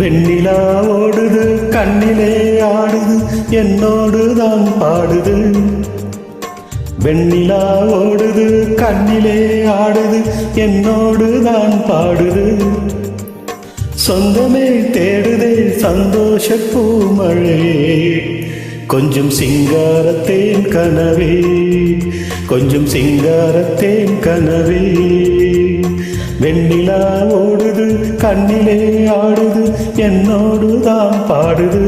வெண்ணிலா ஓடுது கண்ணிலே ஆடுது என்னோடு தான் பாடுது. வெண்ணிலா ஓடுது கண்ணிலே ஆடுது என்னோடு தான் பாடுது. சொந்தமே தேடுதே சந்தோஷ பூமழே கொஞ்சம் சிங்காரத்தேன் கனவே கொஞ்சம் சிங்காரத்தேன் கனவே. வெண்ணிலா ஓடுது கண்ணிலே ஆடுது என்னோடு தான் பாடுது.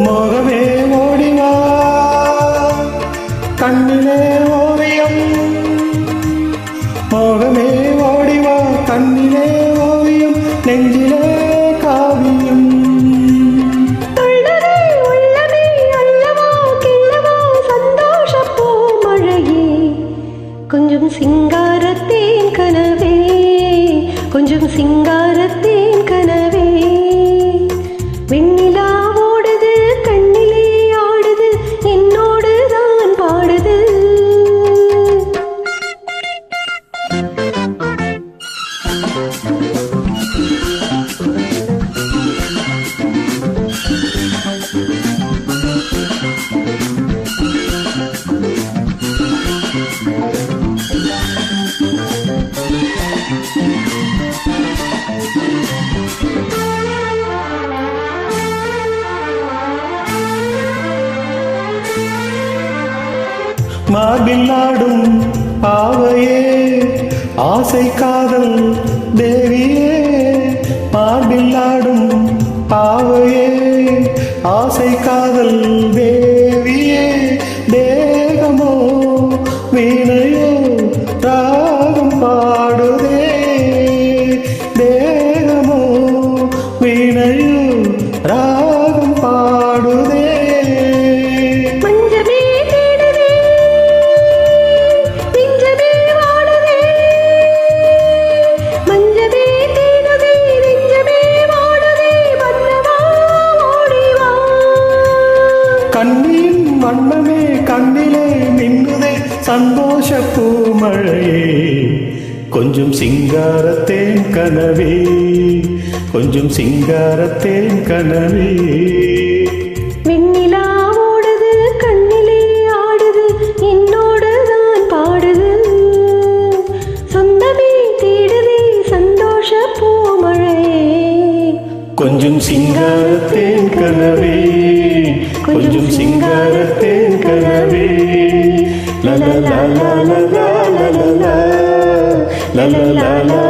மோகமே ஓடிவா கண்ணிலே ஓவியம் மோகமே ஓடிவா கண்ணிலே ஓவியம் நெஞ்சிலே காவியம். கொஞ்சம் சிங்காரத்தேன் கனவே கொஞ்சம் சிங்காரத்தேன் கனவே. வெண்ணிலா ஓடுது கண்ணிலே ஆடுது என்னோடு தான் பாடுது. மார்பில் ஆடும் பாவையே ஆசை காதல் தேவியே மார்பில் ஆடும் பாவையே ஆசை காதல் தேவியே. தேகமோ வீணையோ ராகம் பாடுதே தேகமோ வீணையோ ராகம் பாடுதே. கண்ணின் வண்ணமே கண்ணிலே மின்னுதே சந்தோஷ பூமழையே கொஞ்சம் சிங்காரத்தேன் கனவே கொஞ்சம் சிங்காரத்தேன் கனவே. வெண்ணிலா ஓடுது கண்ணிலே ஆடுது என்னோடு தான் பாடுது. சொந்தமே தேடுதே சந்தோஷ பூமழையே கொஞ்சம் சிங்காரத்தேன் கனவே கொஞ்சம் சிங்காரத்தேன் கனவே. லா லா லா லா லா லா லா லா லா லா லா.